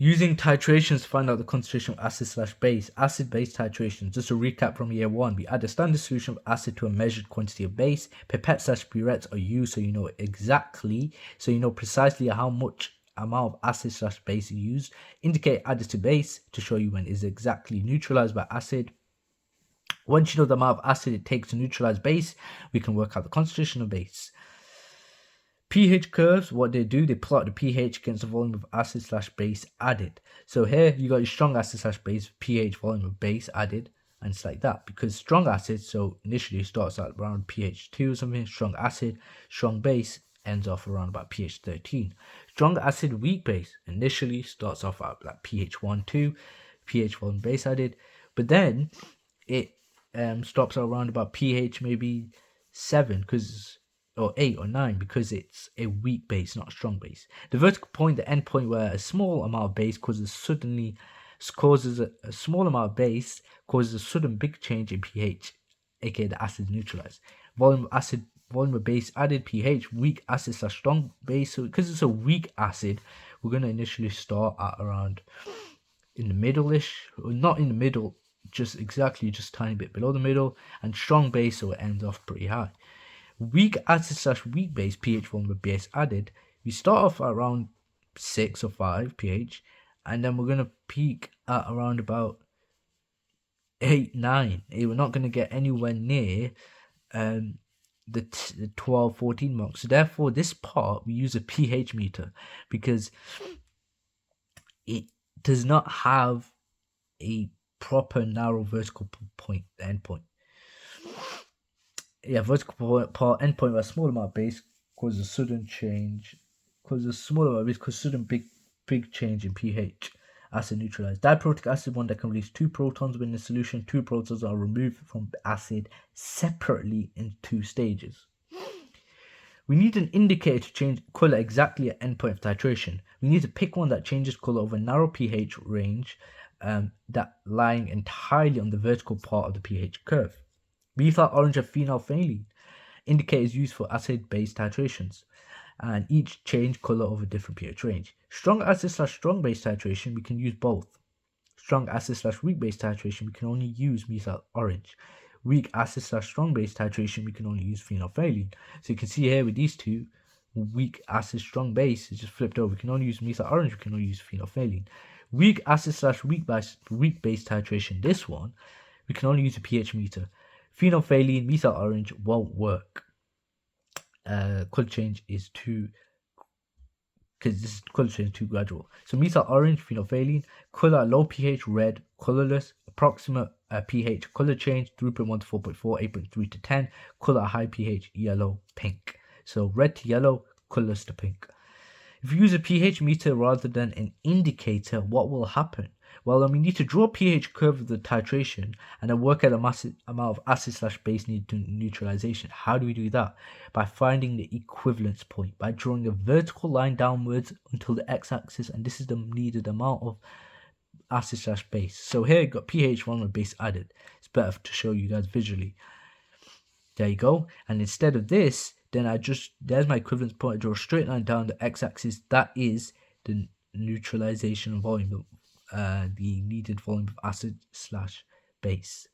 Using titrations to find out the concentration of acid/base. Acid-base titration. Just a recap from year 1. We add a standard solution of acid to a measured quantity of base. Pipette/burettes are used so you know precisely how much amount of acid/base you used. Indicate added to base to show you when it is exactly neutralized by acid. Once you know the amount of acid it takes to neutralize base, we can work out the concentration of base. pH curves, what they do, they plot the pH against the volume of acid/base added. So here you got your strong acid/base, pH volume of base added, and it's like that. Because strong acid, so initially starts at around pH 2 or something, strong acid, strong base ends off around about pH 13. Strong acid, weak base, initially starts off at like pH 1, 2, pH volume base added, but then it stops around about pH maybe 7 or 8 or 9 because it's a weak base, not a strong base. The vertical point, the end point where a small amount of base causes a small amount of base causes a sudden big change in pH, aka the acid neutralized. Volume of base added, pH, weak acid/strong base. So because it's a weak acid, we're going to initially start at around in the middle-ish, or not in the middle, just tiny bit below the middle, and strong base, so it ends off pretty high. Weak acid/weak base, pH volume of base added, we start off at around 6 or 5 pH, and then we're going to peak at around about 8, 9. We're not going to get anywhere near the 12, 14 mark. So therefore, this part, we use a pH meter because it does not have a proper narrow vertical point, the end point. Yeah, vertical part end point where a small amount of base causes a sudden change, sudden big change in pH. Acid neutralized. Diprotic acid, one that can release 2 protons when in solution. 2 protons are removed from the acid separately in 2 stages. We need an indicator to change color exactly at endpoint of titration. We need to pick one that changes color over a narrow pH range, that lying entirely on the vertical part of the pH curve. Methyl orange and phenolphthalein indicators used for acid-base titrations, and each change color over different pH range. Strong acid/strong base titration, we can use both. Strong acid/weak base titration, we can only use methyl orange. Weak acid/strong base titration, we can only use phenolphthalein. So you can see here with these two, weak acid, strong base is just flipped over. We can only use methyl orange, we can only use phenolphthalein. Weak acid/weak base titration, this one, we can only use a pH meter. Phenolphthalein, methyl orange won't work. Color change is too gradual. So methyl orange, phenolphthalein, color low pH red, colorless, approximate pH color change 3.1 to 4.4, 8.3 to 10, color high pH yellow, pink. So red to yellow, colorless to pink. If you use a pH meter rather than an indicator, what will happen? Well, then we need to draw a pH curve of the titration and then work out the amount of acid/base needed to neutralization. How do we do that? By finding the equivalence point, by drawing a vertical line downwards until the x-axis, and this is the needed amount of acid/base. So here you got pH 1 with base added. It's better to show you guys visually. There you go. And instead of this, then there's my equivalence point. I draw a straight line down the x-axis. That is the neutralization volume, the needed volume of acid/base.